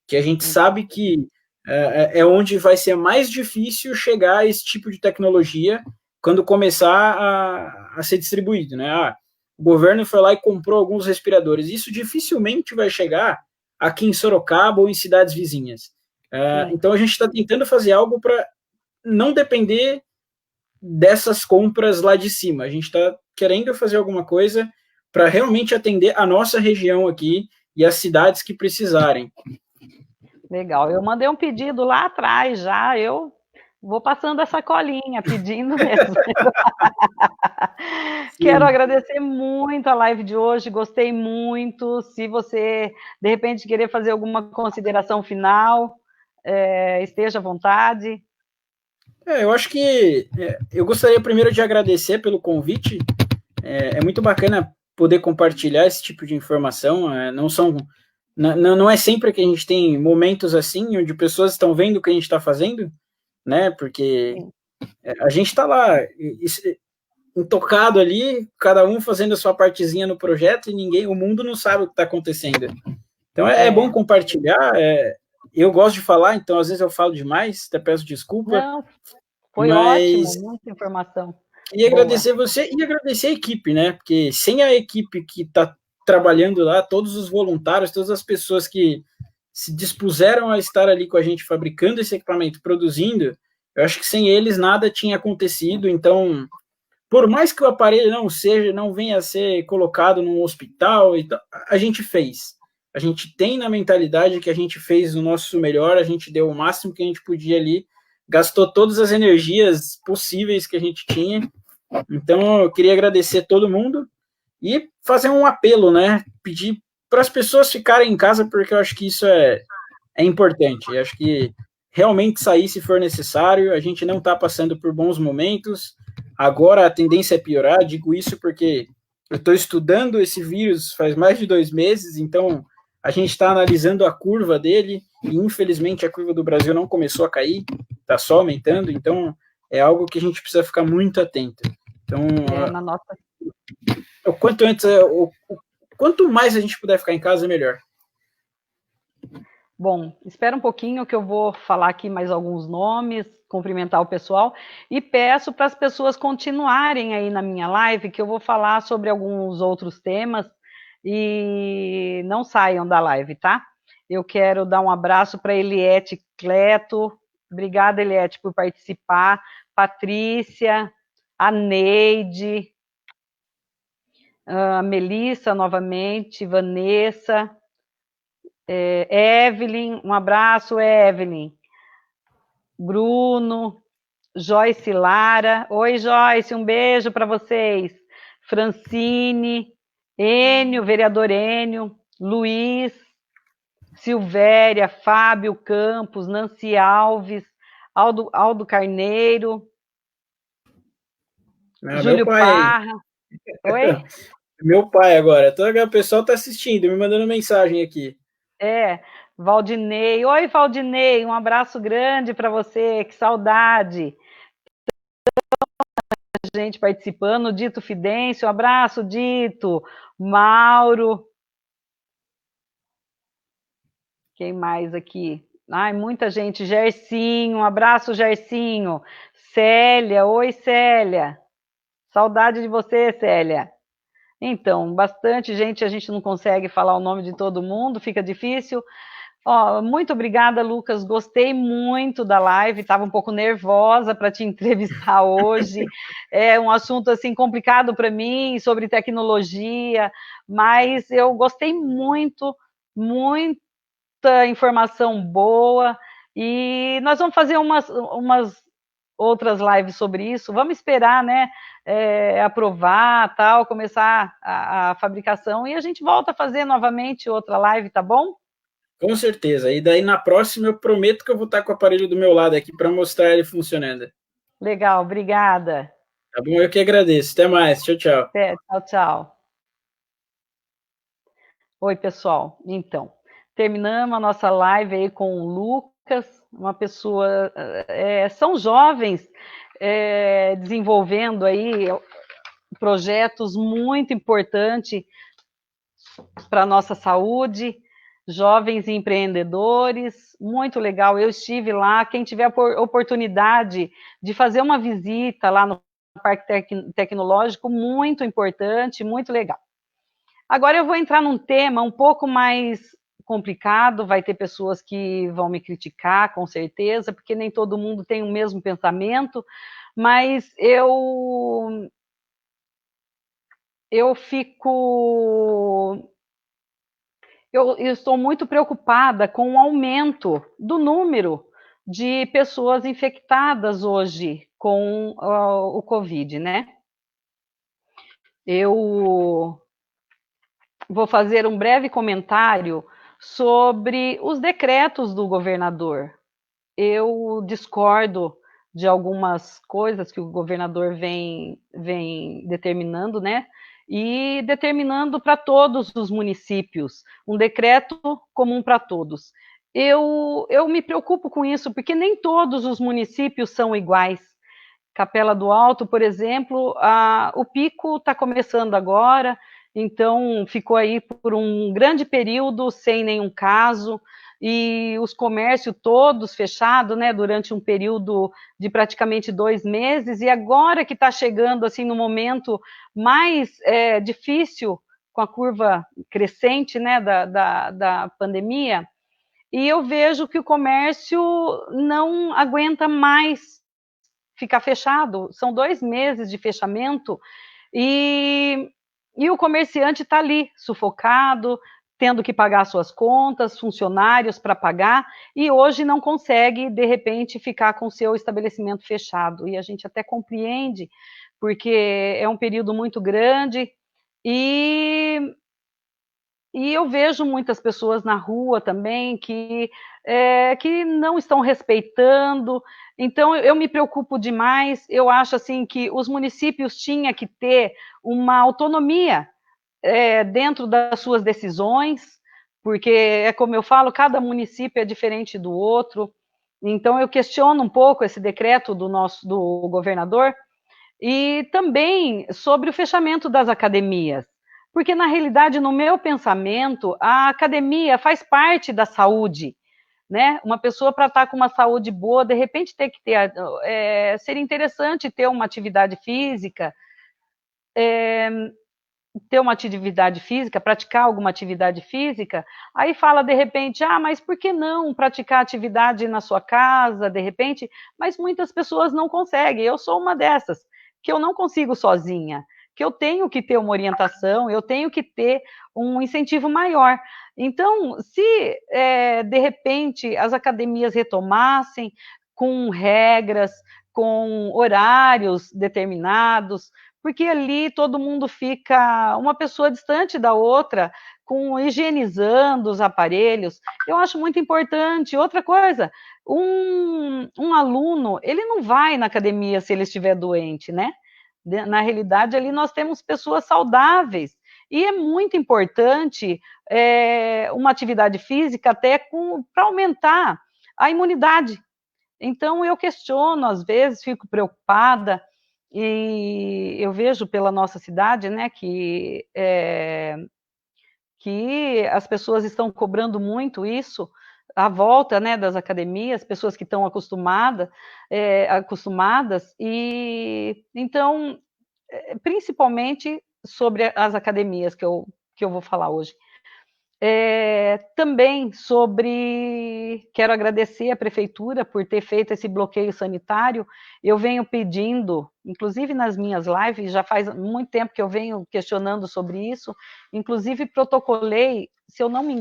que a gente sabe que é onde vai ser mais difícil chegar a esse tipo de tecnologia quando começar a ser distribuído, né? O governo foi lá e comprou alguns respiradores. Isso dificilmente vai chegar aqui em Sorocaba ou em cidades vizinhas. Então a gente está tentando fazer algo para não depender dessas compras lá de cima. A gente está querendo fazer alguma coisa para realmente atender a nossa região aqui e as cidades que precisarem. Legal. Eu mandei um pedido lá atrás já, eu vou passando essa colinha, pedindo mesmo. Quero Sim. agradecer muito a live de hoje, gostei muito. Se você, de repente, querer fazer alguma consideração final, esteja à vontade. Eu acho que eu gostaria primeiro de agradecer pelo convite. É muito bacana poder compartilhar esse tipo de informação. Não é sempre que a gente tem momentos assim, onde pessoas estão vendo o que a gente está fazendo, né? Porque a gente está lá intocado ali, cada um fazendo a sua partezinha no projeto e o mundo não sabe o que está acontecendo. Então é bom compartilhar. Eu gosto de falar, então às vezes eu falo demais, até peço desculpa, Não, foi ótimo, mas muita informação queria boa. agradecer você e agradecer a equipe, né? Porque sem a equipe que está trabalhando lá, todos os voluntários, todas as pessoas que se dispuseram a estar ali com a gente fabricando esse equipamento, produzindo, eu acho que sem eles nada tinha acontecido. Então, por mais que o aparelho não venha a ser colocado num hospital, a gente fez. A gente tem na mentalidade que a gente fez o nosso melhor, a gente deu o máximo que a gente podia ali, gastou todas as energias possíveis que a gente tinha. Então, eu queria agradecer todo mundo e fazer um apelo, né? Pedir para as pessoas ficarem em casa, porque eu acho que isso é importante. Eu acho que realmente sair se for necessário, a gente não está passando por bons momentos. Agora a tendência é piorar, digo isso porque eu estou estudando esse vírus faz mais de 2 meses, então a gente está analisando a curva dele e infelizmente a curva do Brasil não começou a cair, está só aumentando, então é algo que a gente precisa ficar muito atento. Então, Na nossa. o quanto antes, quanto mais a gente puder ficar em casa, melhor. Bom, espera um pouquinho que eu vou falar aqui mais alguns nomes, cumprimentar o pessoal e peço para as pessoas continuarem aí na minha live, que eu vou falar sobre alguns outros temas e não saiam da live, tá? Eu quero dar um abraço para Eliette Cleto. Obrigada, Eliette, por participar. Patrícia, a Neide, a Melissa novamente, Vanessa, Evelyn, um abraço, Evelyn. Bruno, Joyce Lara. Oi, Joyce, um beijo para vocês. Francine, Enio, vereador Enio, Luiz, Silvéria, Fábio Campos, Nancy Alves, Aldo Carneiro, Meu Júlio pai aí. Parra. Oi? Meu pai agora. Todo o pessoal está assistindo, me mandando mensagem aqui. Valdinei. Oi, Valdinei, um abraço grande para você, que saudade. Gente participando, Dito Fidêncio, um abraço, Dito. Mauro. Quem mais aqui? Ai, muita gente. Gercinho, um abraço, Gercinho. Célia, oi, Célia. Saudade de você, Célia. Então, bastante gente, a gente não consegue falar o nome de todo mundo, fica difícil. Muito obrigada, Lucas. Gostei muito da live. Estava um pouco nervosa para te entrevistar hoje. É um assunto assim complicado para mim sobre tecnologia, mas eu gostei muito, muita informação boa. E nós vamos fazer umas outras lives sobre isso. Vamos esperar, né? Aprovar, tal, começar a fabricação e a gente volta a fazer novamente outra live, tá bom? Com certeza. E daí na próxima eu prometo que eu vou estar com o aparelho do meu lado aqui para mostrar ele funcionando. Legal, obrigada. Tá bom? Eu que agradeço. Até mais. Tchau, tchau. Até, tchau, tchau. Oi, pessoal. Então, terminamos a nossa live aí com o Lucas, uma pessoa. São jovens desenvolvendo aí projetos muito importantes para a nossa saúde, jovens empreendedores, muito legal. Eu estive lá, quem tiver a oportunidade de fazer uma visita lá no Parque Tecnológico, muito importante, muito legal. Agora eu vou entrar num tema um pouco mais complicado, vai ter pessoas que vão me criticar, com certeza, porque nem todo mundo tem o mesmo pensamento, mas eu estou muito preocupada com o aumento do número de pessoas infectadas hoje com o Covid, né? Eu vou fazer um breve comentário sobre os decretos do governador. Eu discordo de algumas coisas que o governador vem determinando, né? E determinando para todos os municípios, um decreto comum para todos. Eu me preocupo com isso, porque nem todos os municípios são iguais. Capela do Alto, por exemplo, o pico está começando agora, então ficou aí por um grande período sem nenhum caso, e os comércios todos fechados, né, durante um período de praticamente 2 meses, e agora que está chegando, assim, no momento mais difícil, com a curva crescente, né, da pandemia, e eu vejo que o comércio não aguenta mais ficar fechado, são 2 meses de fechamento, e, e o comerciante está ali, sufocado, tendo que pagar suas contas, funcionários para pagar, e hoje não consegue, de repente, ficar com o seu estabelecimento fechado. E a gente até compreende, porque é um período muito grande, e eu vejo muitas pessoas na rua também que não estão respeitando, então eu me preocupo demais, eu acho assim que os municípios tinham que ter uma autonomia dentro das suas decisões, porque é como eu falo, cada município é diferente do outro, então eu questiono um pouco esse decreto do governador, e também sobre o fechamento das academias, porque na realidade, no meu pensamento, a academia faz parte da saúde, né? Uma pessoa para estar com uma saúde boa, de repente ter que ter, seria interessante ter uma atividade física, praticar alguma atividade física, aí fala de repente, mas por que não praticar atividade na sua casa, de repente? Mas muitas pessoas não conseguem, eu sou uma dessas, que eu não consigo sozinha, que eu tenho que ter uma orientação, eu tenho que ter um incentivo maior. Então, se de repente as academias retomassem com regras, com horários determinados, porque ali todo mundo fica uma pessoa distante da outra, higienizando os aparelhos. Eu acho muito importante. Outra coisa, um aluno, ele não vai na academia se ele estiver doente, né? Na realidade, ali nós temos pessoas saudáveis. E é muito importante uma atividade física até para aumentar a imunidade. Então, eu questiono, às vezes, fico preocupada, e eu vejo pela nossa cidade, né, que as pessoas estão cobrando muito isso, a volta, né, das academias, pessoas que estão acostumadas, e então, principalmente sobre as academias que eu vou falar hoje. Também quero agradecer à prefeitura por ter feito esse bloqueio sanitário. Eu venho pedindo, inclusive nas minhas lives, já faz muito tempo que eu venho questionando sobre isso, inclusive protocolei, se eu não me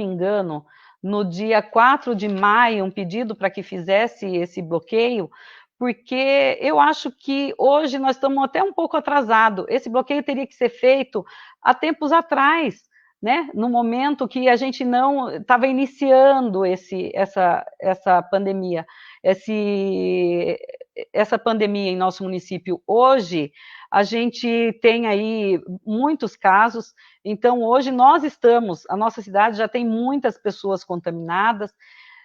engano, no dia 4 de maio, um pedido para que fizesse esse bloqueio, porque eu acho que hoje nós estamos até um pouco atrasados. Esse bloqueio teria que ser feito há tempos atrás, né? No momento que a gente não estava iniciando essa pandemia, essa pandemia em nosso município. Hoje, a gente tem aí muitos casos, então hoje a nossa cidade já tem muitas pessoas contaminadas,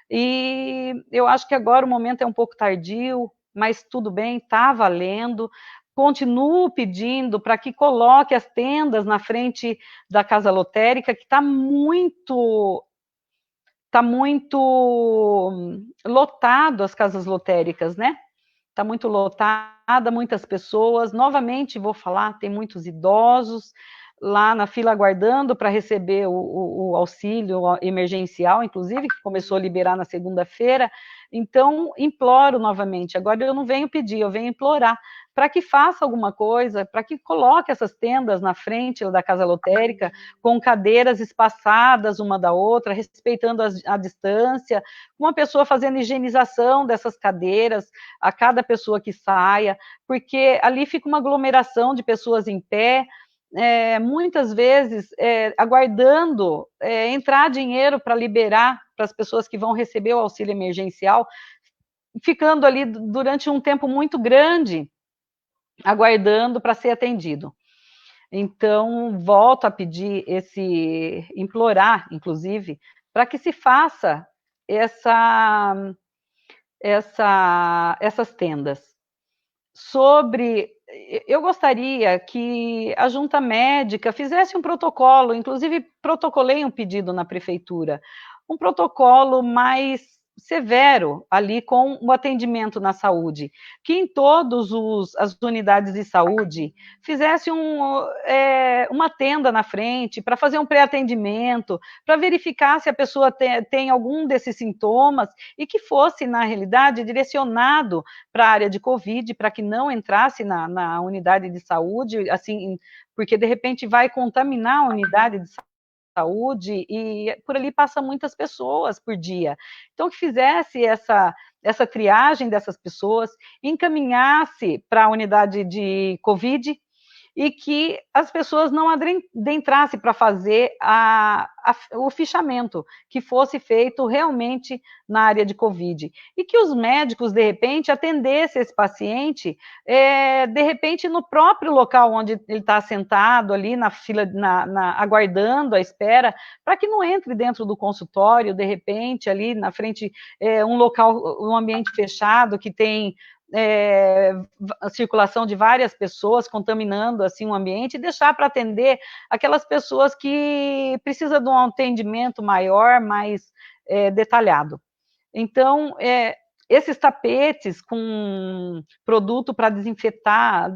e eu acho que agora o momento é um pouco tardio, mas tudo bem, está valendo. Continuo pedindo para que coloque as tendas na frente da casa lotérica, que está muito lotado as casas lotéricas, né? Está muito lotada, muitas pessoas. Novamente, vou falar, tem muitos idosos lá na fila aguardando para receber o auxílio emergencial, inclusive, que começou a liberar na segunda-feira. Então, imploro novamente, agora eu não venho pedir, eu venho implorar, para que faça alguma coisa, para que coloque essas tendas na frente da casa lotérica, com cadeiras espaçadas uma da outra, respeitando a distância, uma pessoa fazendo higienização dessas cadeiras, a cada pessoa que saia, porque ali fica uma aglomeração de pessoas em pé, muitas vezes aguardando entrar dinheiro para liberar para as pessoas que vão receber o auxílio emergencial, ficando ali durante um tempo muito grande, aguardando para ser atendido. Então, volto a pedir implorar, inclusive, para que se faça essas tendas. Eu gostaria que a junta médica fizesse um protocolo, inclusive protocolei um pedido na prefeitura, um protocolo mais severo ali com o atendimento na saúde, que em todas as unidades de saúde fizesse uma tenda na frente para fazer um pré-atendimento, para verificar se a pessoa tem algum desses sintomas e que fosse, na realidade, direcionado para a área de Covid, para que não entrasse na unidade de saúde, assim, porque de repente vai contaminar a unidade de saúde e por ali passa muitas pessoas por dia. Então, que fizesse essa triagem dessas pessoas, encaminhasse para a unidade de Covid e que as pessoas não adentrassem para fazer o fichamento, que fosse feito realmente na área de Covid. E que os médicos, de repente, atendessem esse paciente, de repente, no próprio local onde ele está sentado, ali na fila, aguardando a espera, para que não entre dentro do consultório, de repente, ali na frente, um local, um ambiente fechado, que tem a circulação de várias pessoas, contaminando assim o ambiente, e deixar para atender aquelas pessoas que precisam de um atendimento maior, mais detalhado. Então, esses tapetes com produto para desinfectar,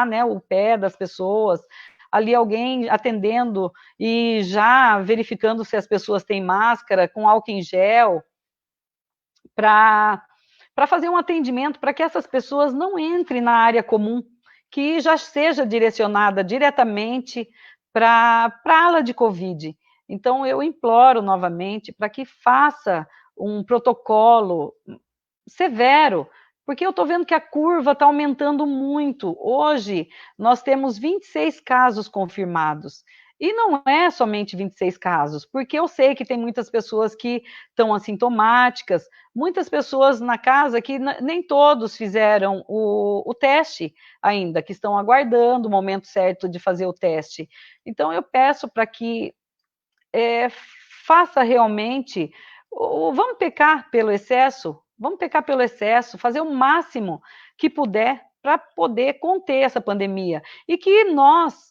né, o pé das pessoas, ali alguém atendendo e já verificando se as pessoas têm máscara, com álcool em gel, para fazer um atendimento para que essas pessoas não entrem na área comum, que já seja direcionada diretamente para a ala de Covid. Então, eu imploro novamente para que faça um protocolo severo, porque eu estou vendo que a curva está aumentando muito. Hoje, nós temos 26 casos confirmados. E não é somente 26 casos, porque eu sei que tem muitas pessoas que estão assintomáticas, muitas pessoas na casa que nem todos fizeram o teste ainda, que estão aguardando o momento certo de fazer o teste. Então, eu peço para que faça realmente, vamos pecar pelo excesso, fazer o máximo que puder para poder conter essa pandemia. E que nós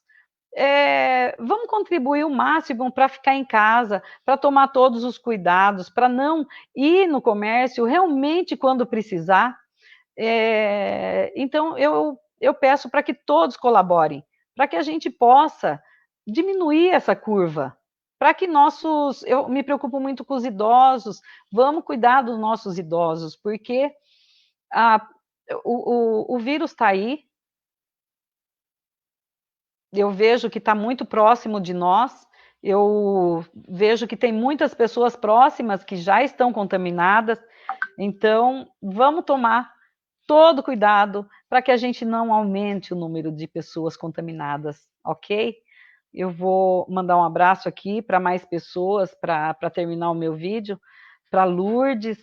vamos contribuir o máximo para ficar em casa, para tomar todos os cuidados, para não ir no comércio realmente quando precisar. Então, eu peço para que todos colaborem, para que a gente possa diminuir essa curva, para que eu me preocupo muito com os idosos, vamos cuidar dos nossos idosos, porque o vírus está aí, eu vejo que está muito próximo de nós, eu vejo que tem muitas pessoas próximas que já estão contaminadas, então vamos tomar todo cuidado para que a gente não aumente o número de pessoas contaminadas, ok? Eu vou mandar um abraço aqui para mais pessoas para terminar o meu vídeo, para Lourdes,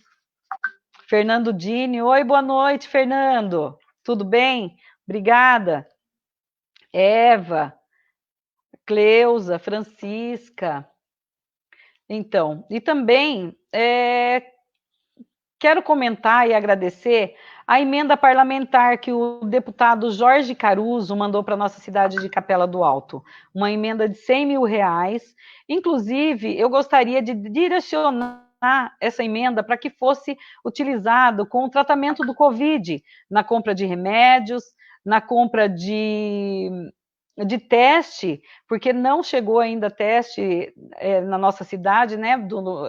Fernando Dini. Oi, boa noite, Fernando. Tudo bem? Obrigada. Eva, Cleusa, Francisca. Então, e também quero comentar e agradecer a emenda parlamentar que o deputado Jorge Caruso mandou para a nossa cidade de Capela do Alto, uma emenda de R$100 mil. Inclusive, eu gostaria de direcionar essa emenda para que fosse utilizado com o tratamento do Covid, na compra de remédios, na compra de teste, porque não chegou ainda teste na nossa cidade, né,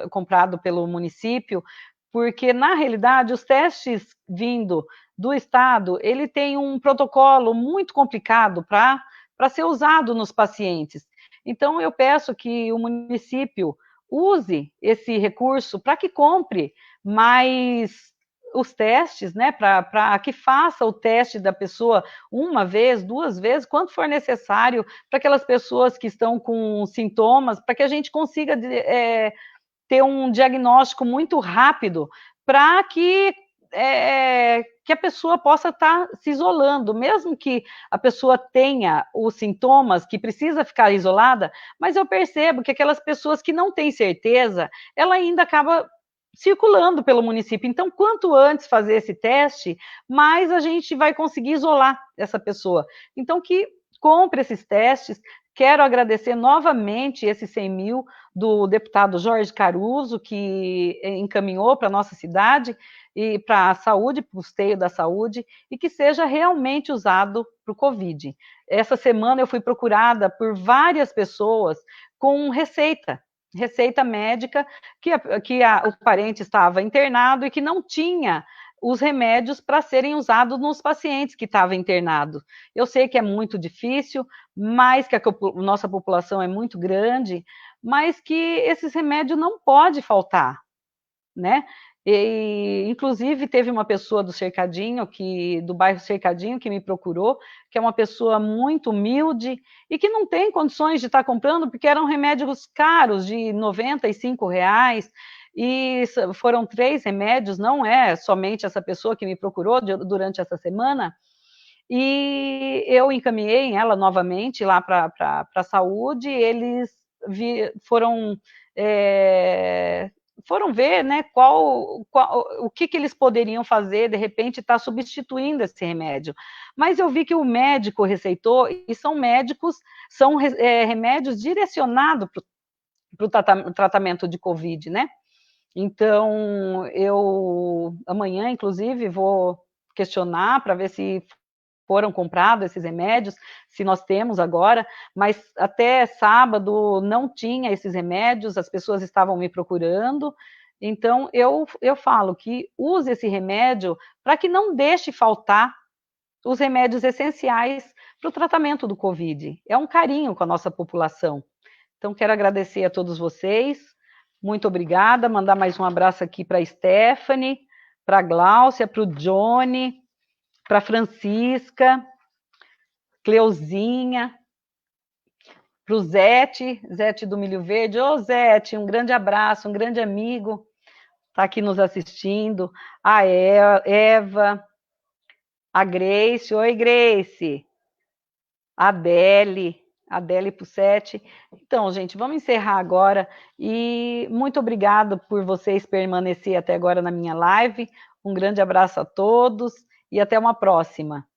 comprado pelo município, porque, na realidade, os testes vindo do Estado, ele tem um protocolo muito complicado para ser usado nos pacientes. Então, eu peço que o município use esse recurso para que compre mais os testes, né, para que faça o teste da pessoa uma vez, duas vezes, quanto for necessário, para aquelas pessoas que estão com sintomas, para que a gente consiga ter um diagnóstico muito rápido, para que que a pessoa possa estar se isolando, mesmo que a pessoa tenha os sintomas, que precisa ficar isolada, mas eu percebo que aquelas pessoas que não têm certeza, ela ainda acaba circulando pelo município. Então, quanto antes fazer esse teste, mais a gente vai conseguir isolar essa pessoa. Então, que compre esses testes. Quero agradecer novamente esses 100 mil do deputado Jorge Caruso, que encaminhou para a nossa cidade, e para a saúde, para o custeio da saúde, e que seja realmente usado para o Covid. Essa semana eu fui procurada por várias pessoas com receita médica, o parente estava internado e que não tinha os remédios para serem usados nos pacientes que estavam internados. Eu sei que é muito difícil, mas que a nossa população é muito grande, mas que esses remédios não podem faltar, né? E, inclusive, teve uma pessoa do Cercadinho, do bairro Cercadinho, que me procurou, que é uma pessoa muito humilde e que não tem condições de estar comprando, porque eram remédios caros, de R$ 95, e foram 3 remédios, não é somente essa pessoa que me procurou durante essa semana, e eu encaminhei ela novamente lá para a saúde, eles foram ver, né, o que eles poderiam fazer, de repente, estar substituindo esse remédio. Mas eu vi que o médico receitou, e são remédios direcionados para o tratamento de Covid, né? Então, eu amanhã, inclusive, vou questionar para ver se foram comprados esses remédios, se nós temos agora, mas até sábado não tinha esses remédios, as pessoas estavam me procurando, então eu falo que use esse remédio para que não deixe faltar os remédios essenciais para o tratamento do Covid. É um carinho com a nossa população. Então, quero agradecer a todos vocês, muito obrigada, mandar mais um abraço aqui para a Stephanie, para a Gláucia, para o Johnny, para a Francisca, Cleuzinha, para o Zete do Milho Verde. Ô, Zete, um grande abraço, um grande amigo, está aqui nos assistindo. A Eva, a Grace. Oi, Grace. A Adele Pussetti. Então, gente, vamos encerrar agora. E muito obrigada por vocês permanecer até agora na minha live. Um grande abraço a todos e até uma próxima.